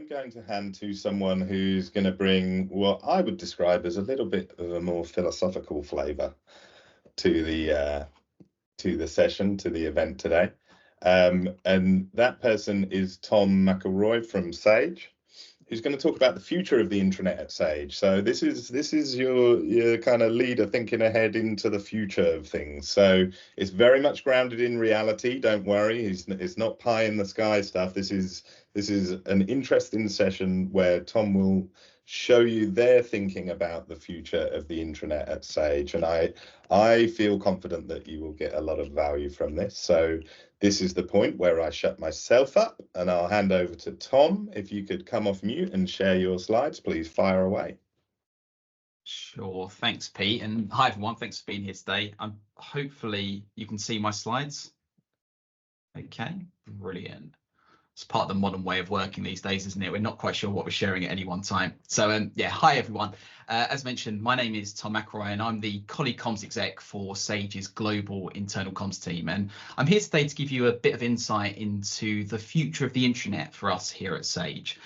I'm going to hand to someone who's going to bring what I would describe as a little bit of a more philosophical flavour to the session, to the event today. And that person is Tom McIlroy from Sage, who's going to talk about the future of the intranet at Sage. So this is your kind of leader thinking ahead into the future of things. So it's very much grounded in reality. Don't worry, it's not pie in the sky stuff. This is an interesting session where Tom will show you their thinking about the future of the intranet at Sage, and I feel confident that you will get a lot of value from this. So this is the point where I shut myself up, and I'll hand over to Tom. If you could come off mute and share your slides, please fire away. Sure, thanks Pete, and hi everyone, thanks for being here today. Hopefully you can see my slides. Okay, brilliant. It's part of the modern way of working these days, isn't it? We're not quite sure what we're sharing at any one time. So yeah, hi everyone. As mentioned, my name is Tom McIlroy and I'm the colleague comms exec for Sage's global internal comms team. And I'm here today to give you a bit of insight into the future of the intranet for us here at Sage.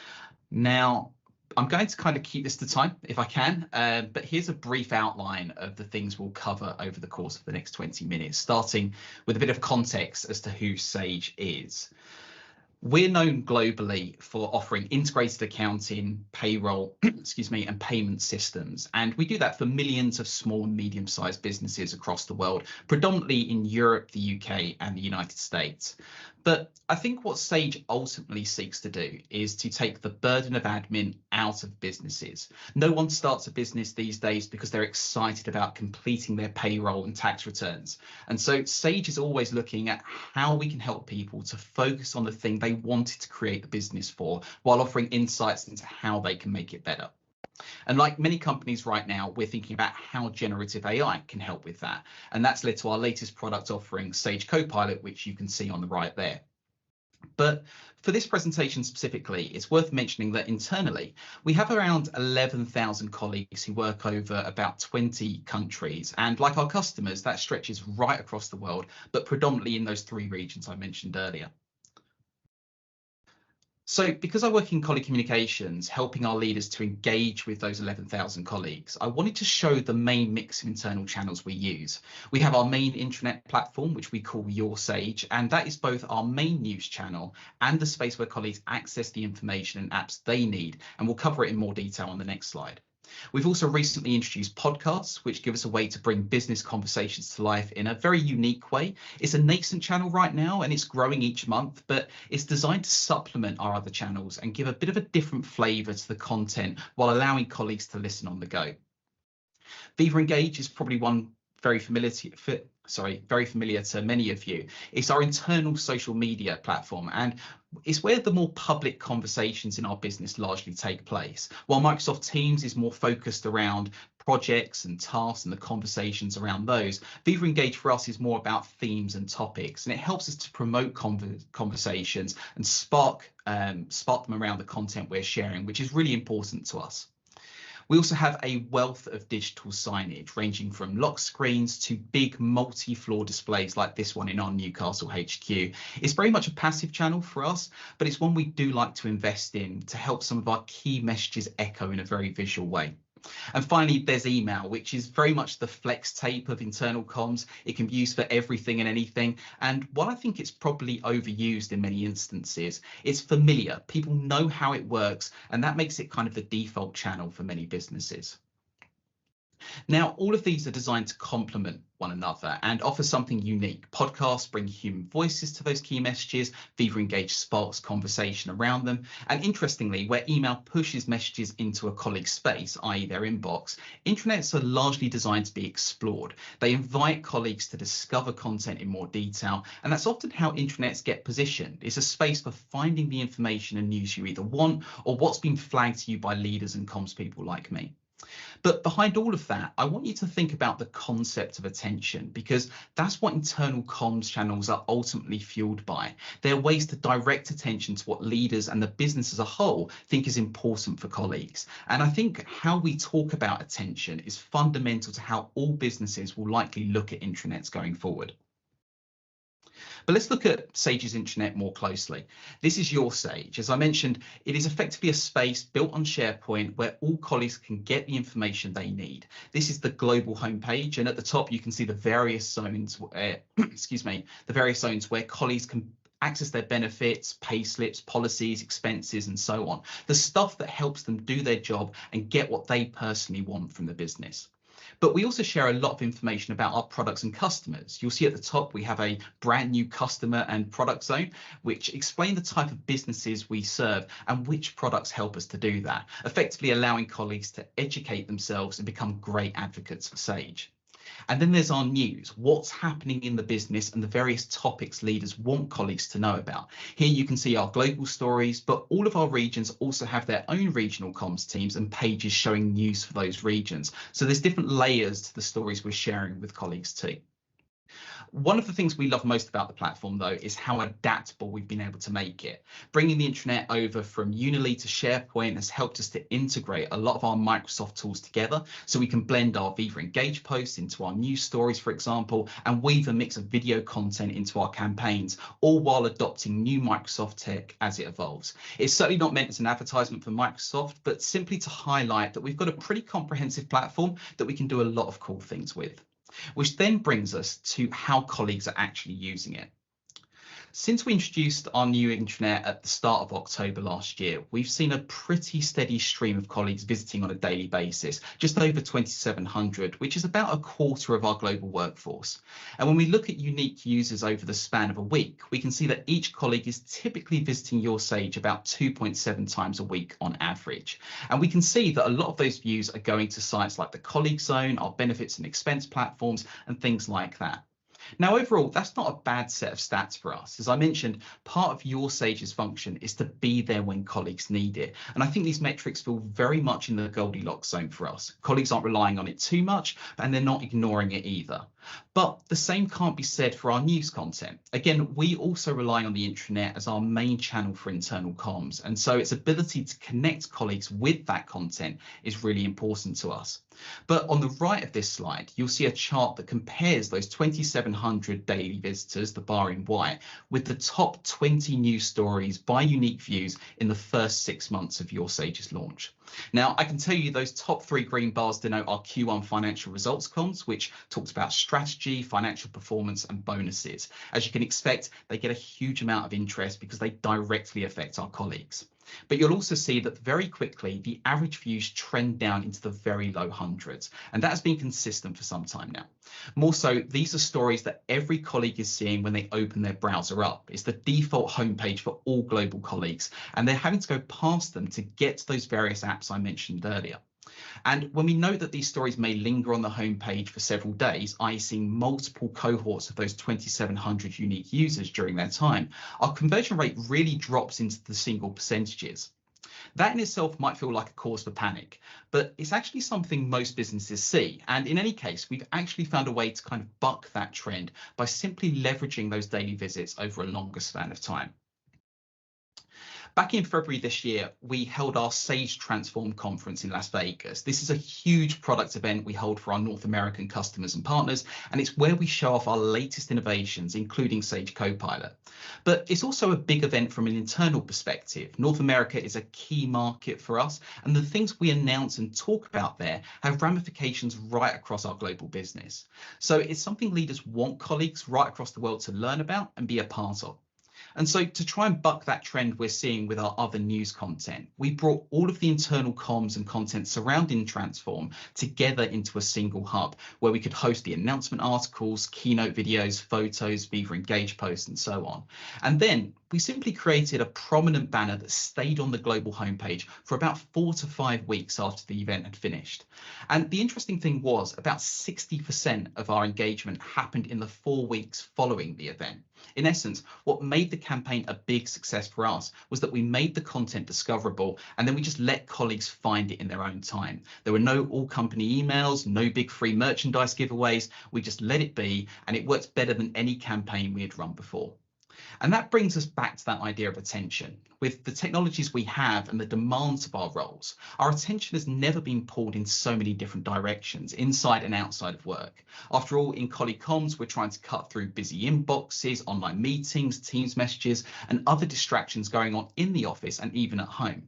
Now, I'm going to kind of keep this to time if I can, but here's a brief outline of the things we'll cover over the course of the next 20 minutes, starting with a bit of context as to who Sage is. We're known globally for offering integrated accounting, payroll, excuse me, and payment systems. And we do that for millions of small and medium-sized businesses across the world, predominantly in Europe, the UK, and the United States. But I think what Sage ultimately seeks to do is to take the burden of admin out of businesses. No one starts a business these days because they're excited about completing their payroll and tax returns. And so Sage is always looking at how we can help people to focus on the thing they wanted to create the business for, while offering insights into how they can make it better. And like many companies right now, we're thinking about how generative AI can help with that. And that's led to our latest product offering, Sage Copilot, which you can see on the right there. But for this presentation specifically, it's worth mentioning that internally, we have around 11,000 colleagues who work over about 20 countries. And like our customers, that stretches right across the world, but predominantly in those 3 regions I mentioned earlier. So because I work in colleague communications, helping our leaders to engage with those 11,000 colleagues, I wanted to show the main mix of internal channels we use. We have our main intranet platform, which we call Your Sage, and that is both our main news channel and the space where colleagues access the information and apps they need, and we'll cover it in more detail on the next slide. We've also recently introduced podcasts, which give us a way to bring business conversations to life in a very unique way. It's a nascent channel right now and it's growing each month, but it's designed to supplement our other channels and give a bit of a different flavour to the content while allowing colleagues to listen on the go. Viva Engage is probably one very familiar to many of you. It's our internal social media platform, and it's where the more public conversations in our business largely take place. While Microsoft Teams is more focused around projects and tasks and the conversations around those, Viva Engage for us is more about themes and topics, and it helps us to promote conversations and spark them around the content we're sharing, which is really important to us. We also have a wealth of digital signage ranging from lock screens to big multi-floor displays like this one in our Newcastle HQ. It's very much a passive channel for us, but it's one we do like to invest in to help some of our key messages echo in a very visual way. And finally, there's email, which is very much the flex tape of internal comms. It can be used for everything and anything. And while I think it's probably overused in many instances, it's familiar. People know how it works, and that makes it kind of the default channel for many businesses. Now, all of these are designed to complement one another and offer something unique. Podcasts bring human voices to those key messages. Viva Engage sparks conversation around them. And interestingly, where email pushes messages into a colleague's space, i.e. their inbox, intranets are largely designed to be explored. They invite colleagues to discover content in more detail, and that's often how intranets get positioned. It's a space for finding the information and news you either want or what's been flagged to you by leaders and comms people like me. But behind all of that, I want you to think about the concept of attention, because that's what internal comms channels are ultimately fueled by. They're ways to direct attention to what leaders and the business as a whole think is important for colleagues. And I think how we talk about attention is fundamental to how all businesses will likely look at intranets going forward. But let's look at Sage's intranet more closely. This is your Sage. As I mentioned, it is effectively a space built on SharePoint where all colleagues can get the information they need. This is the global homepage, and at the top you can see the various zones where, excuse me, the various zones where colleagues can access their benefits, pay slips, policies, expenses, and so on. The stuff that helps them do their job and get what they personally want from the business. But we also share a lot of information about our products and customers. You'll see at the top we have a brand new customer and product zone, which explain the type of businesses we serve and which products help us to do that, effectively allowing colleagues to educate themselves and become great advocates for Sage. And then there's our news, what's happening in the business and the various topics leaders want colleagues to know about. Here you can see our global stories, but all of our regions also have their own regional comms teams and pages showing news for those regions. So there's different layers to the stories we're sharing with colleagues too. One of the things we love most about the platform, though, is how adaptable we've been able to make it. Bringing the intranet over from Unily to SharePoint has helped us to integrate a lot of our Microsoft tools together, so we can blend our Viva Engage posts into our news stories, for example, and weave a mix of video content into our campaigns, all while adopting new Microsoft tech as it evolves. It's certainly not meant as an advertisement for Microsoft, but simply to highlight that we've got a pretty comprehensive platform that we can do a lot of cool things with. Which then brings us to how colleagues are actually using it. Since we introduced our new intranet at the start of October last year, we've seen a pretty steady stream of colleagues visiting on a daily basis, just over 2,700, which is about a quarter of our global workforce. And when we look at unique users over the span of a week, we can see that each colleague is typically visiting your Sage about 2.7 times a week on average. And we can see that a lot of those views are going to sites like the Colleague Zone, our benefits and expense platforms, and things like that. Now, overall, that's not a bad set of stats for us. As I mentioned, part of your Sage's function is to be there when colleagues need it. And I think these metrics feel very much in the Goldilocks zone for us. Colleagues aren't relying on it too much, and they're not ignoring it either. But the same can't be said for our news content. Again, we also rely on the intranet as our main channel for internal comms. And so its ability to connect colleagues with that content is really important to us. But on the right of this slide, you'll see a chart that compares those 2,700 daily visitors, the bar in white, with the top 20 news stories by unique views in the first 6 months of your Sage's launch. Now, I can tell you those top 3 green bars denote our Q1 financial results comms, which talks about strategy, financial performance, and bonuses. As you can expect, they get a huge amount of interest because they directly affect our colleagues. But you'll also see that very quickly, the average views trend down into the very low hundreds, and that has been consistent for some time now. More so, these are stories that every colleague is seeing when they open their browser up. It's the default homepage for all global colleagues, and they're having to go past them to get to those various apps I mentioned earlier. And when we know that these stories may linger on the homepage for several days, i.e. seeing multiple cohorts of those 2,700 unique users during their time, our conversion rate really drops into the single percentages. That in itself might feel like a cause for panic, but it's actually something most businesses see. And in any case, we've actually found a way to kind of buck that trend by simply leveraging those daily visits over a longer span of time. Back in February this year, we held our Sage Transform conference in Las Vegas. This is a huge product event we hold for our North American customers and partners, and it's where we show off our latest innovations, including Sage Copilot. But it's also a big event from an internal perspective. North America is a key market for us, and the things we announce and talk about there have ramifications right across our global business. So it's something leaders want colleagues right across the world to learn about and be a part of. And so to try and buck that trend we're seeing with our other news content, we brought all of the internal comms and content surrounding Transform together into a single hub where we could host the announcement articles, keynote videos, photos, Viva Engage posts, and so on. And then we simply created a prominent banner that stayed on the global homepage for about 4 to 5 weeks after the event had finished. And the interesting thing was about 60% of our engagement happened in the 4 weeks following the event. In essence, what made the campaign a big success for us was that we made the content discoverable and then we just let colleagues find it in their own time. There were no all company emails, no big free merchandise giveaways. We just let it be, and it worked better than any campaign we had run before. And that brings us back to that idea of attention. With the technologies we have and the demands of our roles, our attention has never been pulled in so many different directions, inside and outside of work. After all, in colleague comms, we're trying to cut through busy inboxes, online meetings, Teams messages, and other distractions going on in the office and even at home.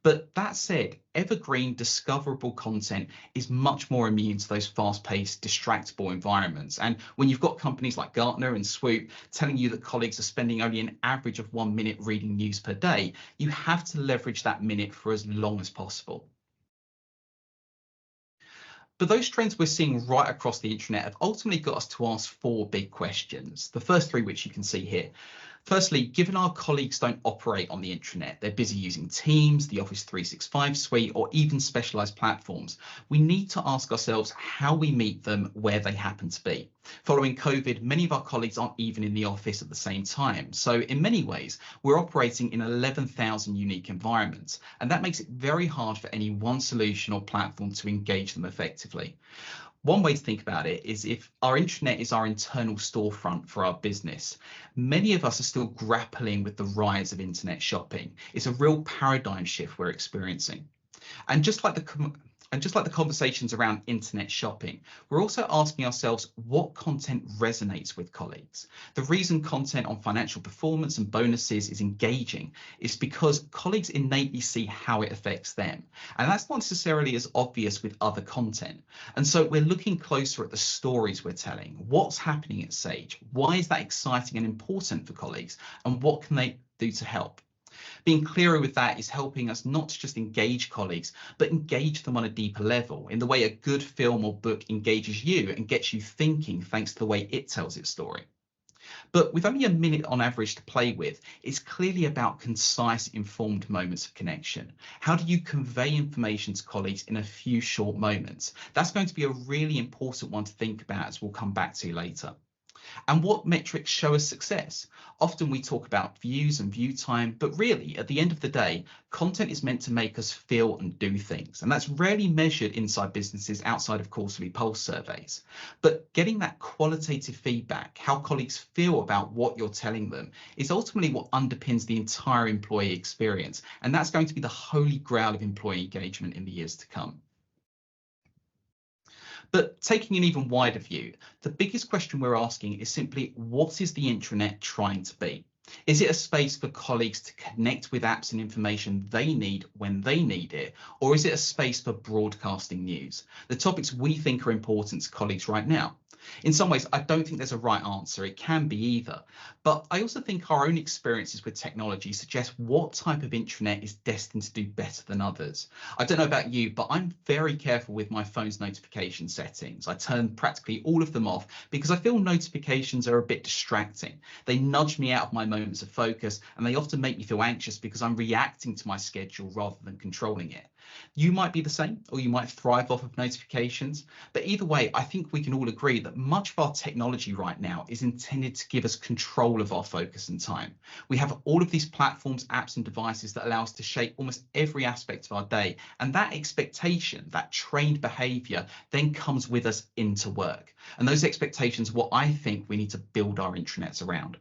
But that said, evergreen, discoverable content is much more immune to those fast-paced, distractible environments. And when you've got companies like Gartner and Swoop telling you that colleagues are spending only an average of 1 minute reading news per day, you have to leverage that minute for as long as possible. But those trends we're seeing right across the intranet have ultimately got us to ask 4 big questions. The first 3 which you can see here. Firstly, given our colleagues don't operate on the intranet, they're busy using Teams, the Office 365 suite, or even specialized platforms, we need to ask ourselves how we meet them where they happen to be. Following COVID, many of our colleagues aren't even in the office at the same time. So in many ways, we're operating in 11,000 unique environments, and that makes it very hard for any one solution or platform to engage them effectively. One way to think about it is if our intranet is our internal storefront for our business, many of us are still grappling with the rise of internet shopping. It's a real paradigm shift we're experiencing. And just like the conversations around internet shopping, we're also asking ourselves what content resonates with colleagues. The reason content on financial performance and bonuses is engaging is because colleagues innately see how it affects them. And that's not necessarily as obvious with other content. And so we're looking closer at the stories we're telling. What's happening at Sage? Why is that exciting and important for colleagues? And what can they do to help? Being clearer with that is helping us not to just engage colleagues, but engage them on a deeper level in the way a good film or book engages you and gets you thinking thanks to the way it tells its story. But with only a minute on average to play with, it's clearly about concise, informed moments of connection. How do you convey information to colleagues in a few short moments? That's going to be a really important one to think about, as we'll come back to later. And what metrics show us success? Often we talk about views and view time, but really at the end of the day, content is meant to make us feel and do things. And that's rarely measured inside businesses outside of quarterly pulse surveys. But getting that qualitative feedback, how colleagues feel about what you're telling them, is ultimately what underpins the entire employee experience. And that's going to be the holy grail of employee engagement in the years to come. But taking an even wider view, the biggest question we're asking is simply, what is the intranet trying to be? Is it a space for colleagues to connect with apps and information they need when they need it? Or is it a space for broadcasting news? The topics we think are important to colleagues right now. In some ways, I don't think there's a right answer. It can be either. But I also think our own experiences with technology suggest what type of intranet is destined to do better than others. I don't know about you, but I'm very careful with my phone's notification settings. I turn practically all of them off because I feel notifications are a bit distracting. They nudge me out of my moments of focus, and they often make me feel anxious because I'm reacting to my schedule rather than controlling it. You might be the same, or you might thrive off of notifications. But either way, I think we can all agree that much of our technology right now is intended to give us control of our focus and time. We have all of these platforms, apps, and devices that allow us to shape almost every aspect of our day. And that expectation, that trained behavior, then comes with us into work. And those expectations are what I think we need to build our intranets around.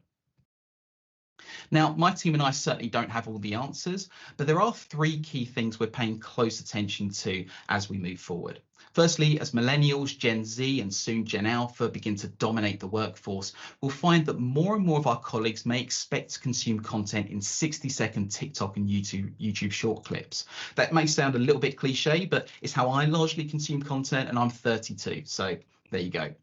Now, my team and I certainly don't have all the answers, but there are 3 key things we're paying close attention to as we move forward. Firstly, as millennials, Gen Z, and soon Gen Alpha begin to dominate the workforce, we'll find that more and more of our colleagues may expect to consume content in 60-second TikTok and YouTube short clips. That may sound a little bit cliche, but it's how I largely consume content, and I'm 32, so there you go.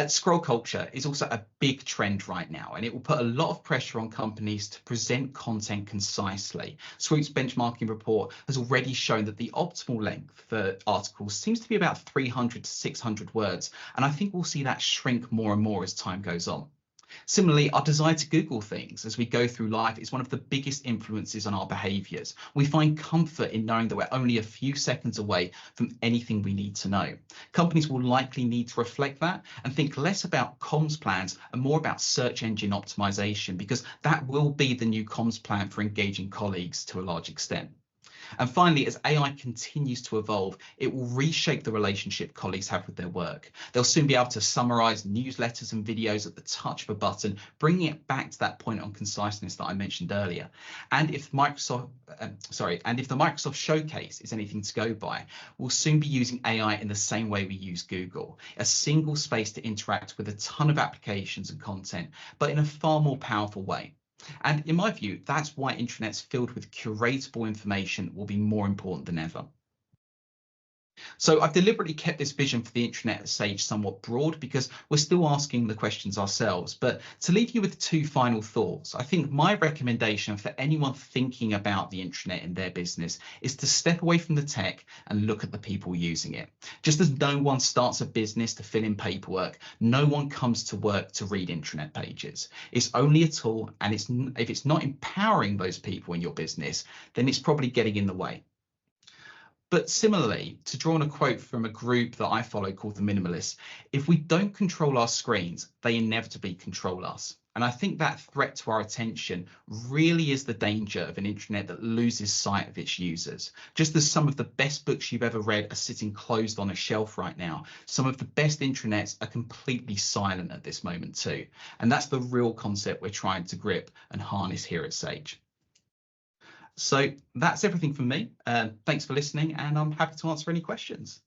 Scroll culture is also a big trend right now, and it will put a lot of pressure on companies to present content concisely. Swoop's benchmarking report has already shown that the optimal length for articles seems to be about 300 to 600 words, and I think we'll see that shrink more and more as time goes on. Similarly, our desire to Google things as we go through life is one of the biggest influences on our behaviours. We find comfort in knowing that we're only a few seconds away from anything we need to know. Companies will likely need to reflect that and think less about comms plans and more about search engine optimization, because that will be the new comms plan for engaging colleagues to a large extent. And finally, as AI continues to evolve, it will reshape the relationship colleagues have with their work. They'll soon be able to summarize newsletters and videos at the touch of a button, bringing it back to that point on conciseness that I mentioned earlier. And if the Microsoft Showcase is anything to go by, we'll soon be using AI in the same way we use Google, a single space to interact with a ton of applications and content, but in a far more powerful way. And in my view, that's why intranets filled with curatable information will be more important than ever. So I've deliberately kept this vision for the intranet at Sage somewhat broad because we're still asking the questions ourselves. But to leave you with two final thoughts, I think my recommendation for anyone thinking about the intranet in their business is to step away from the tech and look at the people using it. Just as no one starts a business to fill in paperwork, no one comes to work to read intranet pages. It's only a tool, and if it's not empowering those people in your business, then it's probably getting in the way. But similarly, to draw on a quote from a group that I follow called the Minimalists, if we don't control our screens, they inevitably control us. And I think that threat to our attention really is the danger of an intranet that loses sight of its users. Just as some of the best books you've ever read are sitting closed on a shelf right now, some of the best intranets are completely silent at this moment too. And that's the real concept we're trying to grip and harness here at Sage. So that's everything from me. Thanks for listening, and I'm happy to answer any questions.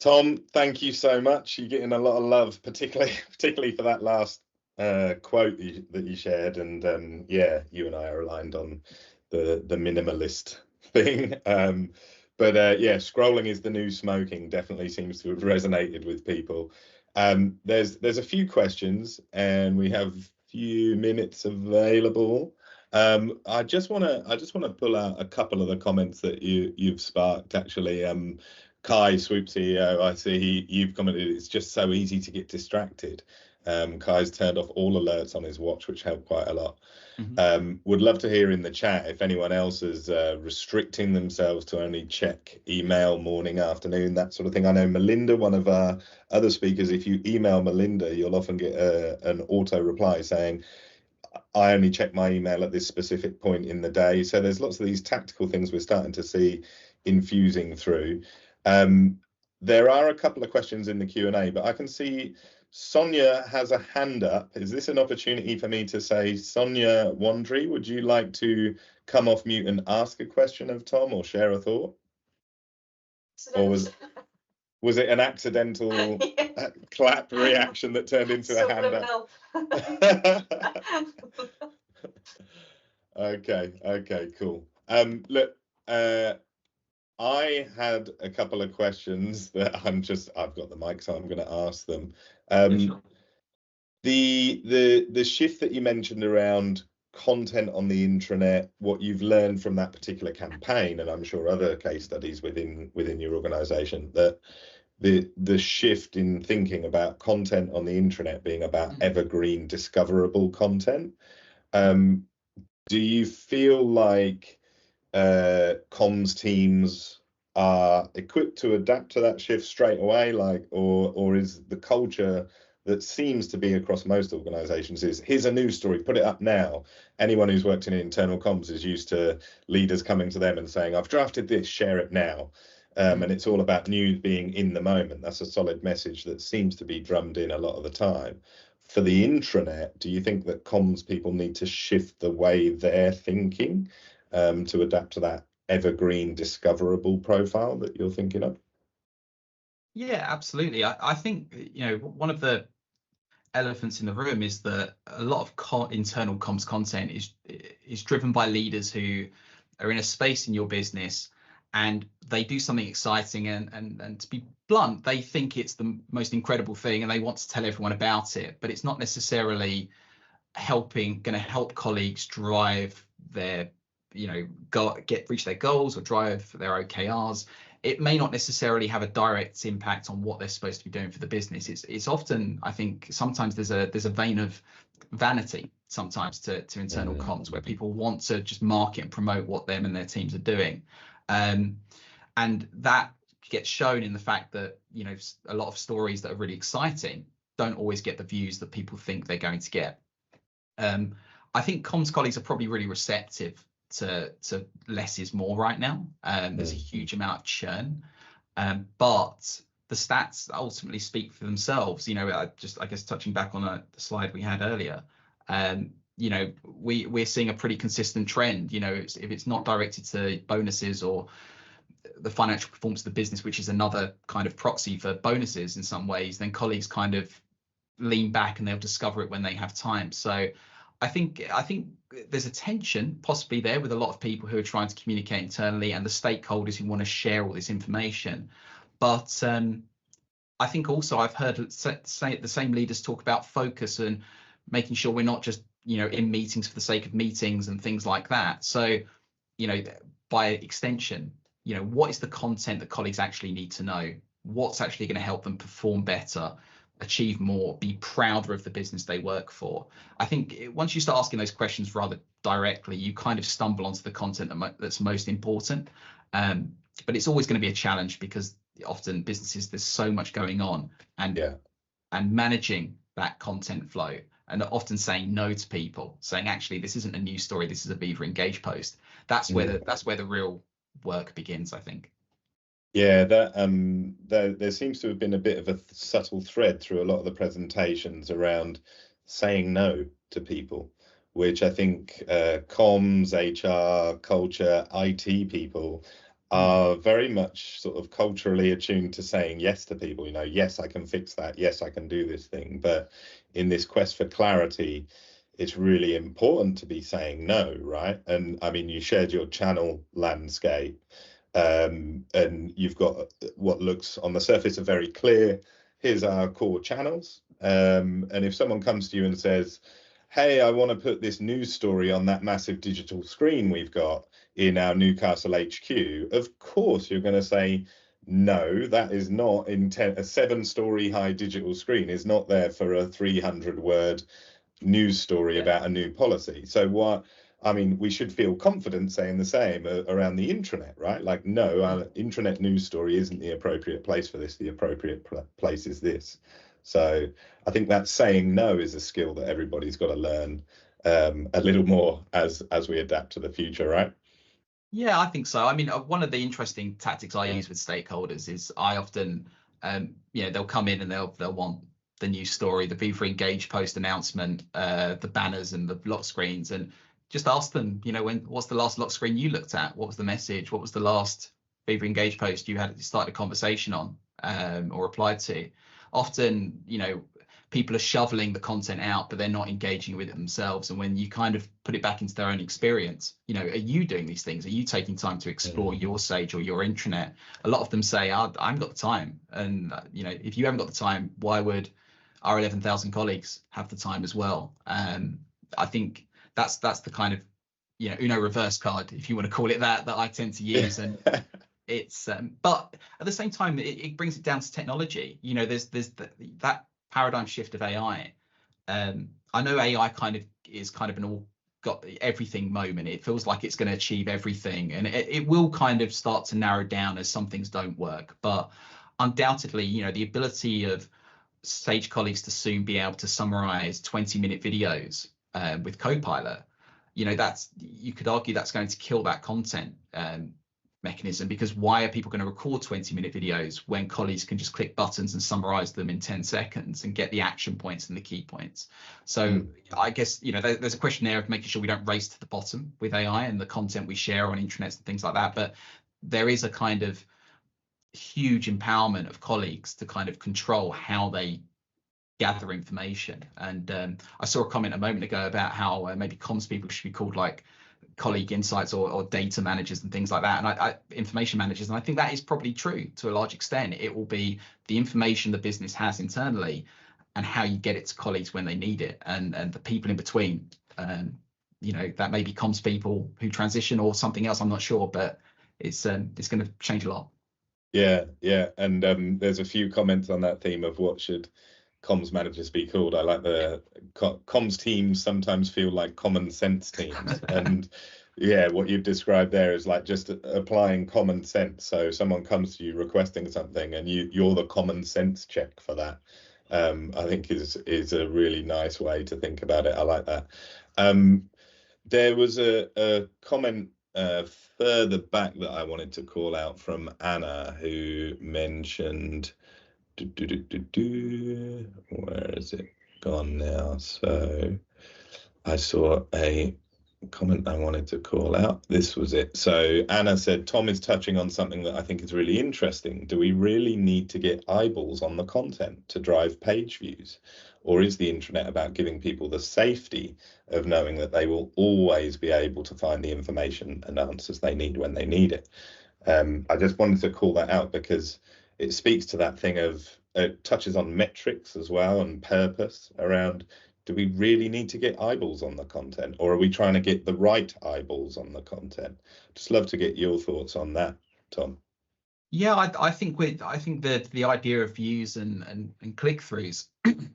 Tom, thank you so much. You're getting a lot of love, particularly for that last quote that you shared. And yeah, you and I are aligned on the minimalist thing. But yeah, scrolling is the new smoking definitely seems to have resonated with people. There's a few questions, and we have a few minutes available. I just want to pull out a couple of the comments that you've sparked. Actually, Kai, Swoop CEO, I see you've commented, it's just so easy to get distracted. Kai's turned off all alerts on his watch, which helped quite a lot. Would love to hear in the chat if anyone else is restricting themselves to only check email morning, afternoon, that sort of thing. I know Melinda, one of our other speakers, if you email Melinda, you'll often get an auto reply saying, I only check my email at this specific point in the day. So there's lots of these tactical things we're starting to see infusing through. There are a couple of questions in the Q&A, but I can see Sonia has a hand up. Is this an opportunity for me to say, Sonia Wandry, would you like to come off mute and ask a question of Tom or share a thought? Or was it an accidental clap reaction that turned into a hand up? Okay, cool. Look, I had a couple of questions that I've got the mic, so I'm going to ask them. Sure. The shift that you mentioned around content on the intranet, what you've learned from that particular campaign, and I'm sure other case studies within your organization, that the shift in thinking about content on the intranet being about evergreen discoverable content. Do you feel like comms teams are equipped to adapt to that shift straight away, or is the culture that seems to be across most organizations is, here's a news story, put it up now? Anyone who's worked in internal comms is used to leaders coming to them and saying, I've drafted this, share it now. And it's all about news being in the moment. That's a solid message that seems to be drummed in a lot of the time. For the intranet, do you think that comms people need to shift the way they're thinking to adapt to that evergreen discoverable profile that you're thinking of? Yeah, absolutely. I think, one of the elephants in the room is that a lot of internal comms content is driven by leaders who are in a space in your business and they do something exciting, and to be blunt, they think it's the most incredible thing and they want to tell everyone about it, but it's not necessarily going to help colleagues drive their, reach their goals or drive their OKRs. It may not necessarily have a direct impact on what they're supposed to be doing for the business. It's often, I think, sometimes there's a vein of vanity sometimes to internal comms, where people want to just market and promote what them and their teams are doing. And that gets shown in the fact that, a lot of stories that are really exciting don't always get the views that people think they're going to get. I think comms colleagues are probably really receptive to less is more right now. There's a huge amount of churn, but the stats ultimately speak for themselves. You know, I guess touching back on the slide we had earlier, you know, we're seeing a pretty consistent trend. You know, if it's not directed to bonuses or the financial performance of the business, which is another kind of proxy for bonuses in some ways, then colleagues kind of lean back and they'll discover it when they have time. So I think there's a tension possibly there with a lot of people who are trying to communicate internally and the stakeholders who want to share all this information. But I think also I've heard the same leaders talk about focus and making sure we're not just, you know, in meetings for the sake of meetings and things like that. So, you know, by extension, you know, what is the content that colleagues actually need to know? What's actually going to help them perform better, achieve more, be prouder of the business they work for? I think once you start asking those questions rather directly, you kind of stumble onto the content that's most important. But it's always going to be a challenge because often businesses, there's so much going on, and managing that content flow, and often saying no to people, saying actually this isn't a news story, this is a Beaver Engage post. That's where the real work begins, I think. Yeah, that there seems to have been a bit of a subtle thread through a lot of the presentations around saying no to people, which I think comms, HR, culture, IT people are very much sort of culturally attuned to saying yes to people. You know, yes, I can fix that. Yes, I can do this thing. But in this quest for clarity, it's really important to be saying no, right? And I mean, you shared your channel landscape. And you've got what looks on the surface are very clear. Here's our core channels. And if someone comes to you and says, hey, I want to put this news story on that massive digital screen we've got in our Newcastle HQ, of course you're going to say, no, that is not intent. A 7-story high digital screen is not there for a 300-word news story about a new policy. So what? I mean, we should feel confident saying the same around the intranet, right? Like, no, our intranet news story isn't the appropriate place for this. The appropriate place is this. So I think that saying no is a skill that everybody's got to learn a little more as we adapt to the future, right? Yeah, I think so. I mean, one of the interesting tactics I use with stakeholders is I often, you know, they'll come in and they'll want the news story, the Beaver Engage post announcement, the banners and the lock screens, and just ask them, you know, what's the last lock screen you looked at? What was the message? What was the last Beaver Engage post you started a conversation on or replied to? Often, you know, people are shoveling the content out, but they're not engaging with it themselves. And when you kind of put it back into their own experience, you know, are you doing these things? Are you taking time to explore your Sage or your intranet? A lot of them say, I haven't got the time. And, you know, if you haven't got the time, why would our 11,000 colleagues have the time as well? I think that's the kind of, you know, Uno reverse card, if you want to call it that I tend to use. And it's but at the same time, it brings it down to technology. You know, there's that paradigm shift of AI. I know AI is kind of an all got everything moment. It feels like it's going to achieve everything, and it will kind of start to narrow down as some things don't work. But undoubtedly, you know, the ability of Sage colleagues to soon be able to summarize 20-minute videos with Copilot, you know, you could argue that's going to kill that content mechanism, because why are people going to record 20-minute videos when colleagues can just click buttons and summarize them in 10 seconds and get the action points and the key points? So I guess, you know, there's a question there of making sure we don't race to the bottom with AI and the content we share on intranets and things like that. But there is a kind of huge empowerment of colleagues to kind of control how they gather information. And I saw a comment a moment ago about how maybe comms people should be called like colleague insights or data managers and things like that, and information managers. And I think that is probably true to a large extent. It will be the information the business has internally and how you get it to colleagues when they need it, and the people in between. You know, that may be comms people who transition or something else, I'm not sure, but it's going to change a lot. Yeah, and there's a few comments on that theme of what should comms managers be called. I like the comms teams sometimes feel like common sense teams. And yeah, what you've described there is like just applying common sense. So someone comes to you requesting something and you're the common sense check for that. I think is a really nice way to think about it. I like that. There was a comment further back that I wanted to call out from Anna, who mentioned, where is it gone now? So I saw a comment I wanted to call out. This was it. So Anna said, Tom is touching on something that I think is really interesting. Do we really need to get eyeballs on the content to drive page views? Or is the intranet about giving people the safety of knowing that they will always be able to find the information and answers they need when they need it? I just wanted to call that out because it speaks to that thing of, it touches on metrics as well and purpose around, do we really need to get eyeballs on the content, or are we trying to get the right eyeballs on the content? Just love to get your thoughts on that, Tom. Yeah, I think that the idea of views and click-throughs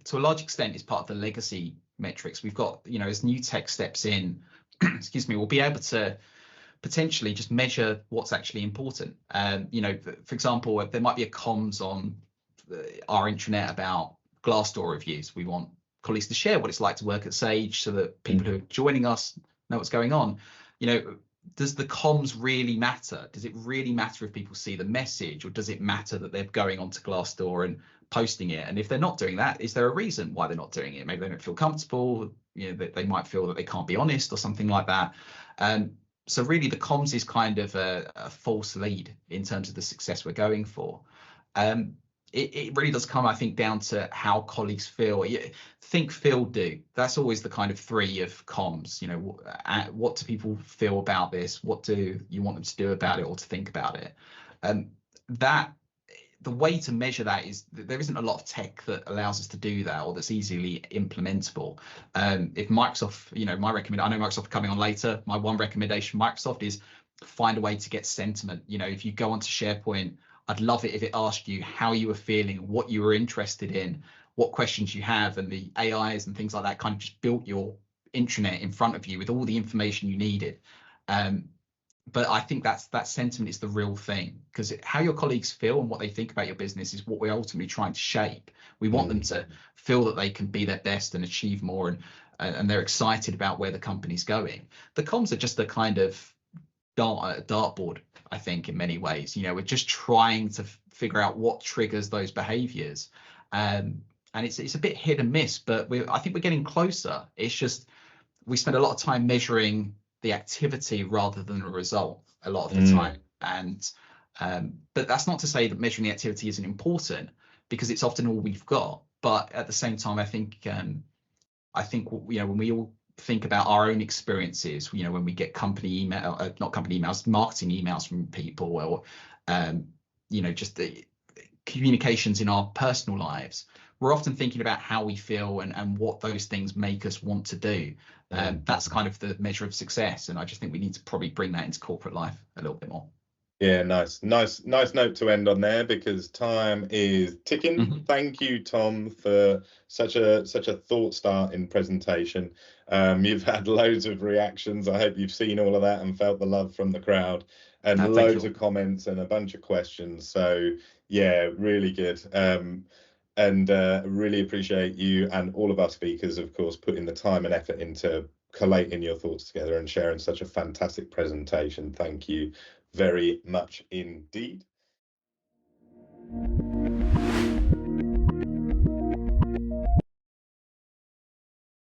to a large extent is part of the legacy metrics. We've got, as new tech steps in, excuse me, we'll be able to potentially just measure what's actually important. For example, there might be a comms on our intranet about Glassdoor reviews. We want colleagues to share what it's like to work at Sage so that people who are joining us know what's going on. Does the comms really matter? Does it really matter if people see the message, or does it matter that they're going onto Glassdoor and posting it? And if they're not doing that, is there a reason why they're not doing it? Maybe they don't feel comfortable, they might feel that they can't be honest or something like that. So really the comms is kind of a false lead in terms of the success we're going for. It really does come, I think, down to how colleagues feel. Think, feel, do. That's always the kind of three of comms. What do people feel about this? What do you want them to do about it or to think about it? The way to measure that is there isn't a lot of tech that allows us to do that or that's easily implementable. If Microsoft, I know Microsoft are coming on later. My one recommendation, Microsoft, is find a way to get sentiment. If you go onto SharePoint, I'd love it if it asked you how you were feeling, what you were interested in, what questions you have, and the AIs and things like that kind of just built your intranet in front of you with all the information you needed. But I think that sentiment is the real thing, because how your colleagues feel and what they think about your business is what we're ultimately trying to shape. We want them to feel that they can be their best and achieve more, and they're excited about where the company's going. The comms are just a kind of dartboard, I think, in many ways. We're just trying to figure out what triggers those behaviors, and it's a bit hit and miss, but I think we're getting closer. It's just we spend a lot of time measuring the activity rather than a result a lot of the time. And but that's not to say that measuring the activity isn't important, because it's often all we've got. But at the same time, I think when we all think about our own experiences, when we get marketing emails from people, or just the communications in our personal lives, we're often thinking about how we feel and what those things make us want to do. That's kind of the measure of success, and I just think we need to probably bring that into corporate life a little bit more. Yeah, nice note to end on there, because time is ticking. Thank you, Tom, for such a thought-starting presentation. You've had loads of reactions. I hope you've seen all of that and felt the love from the crowd, and loads of comments and a bunch of questions. So yeah, really good. And really appreciate you and all of our speakers, of course, putting the time and effort into collating your thoughts together and sharing such a fantastic presentation. Thank you very much indeed.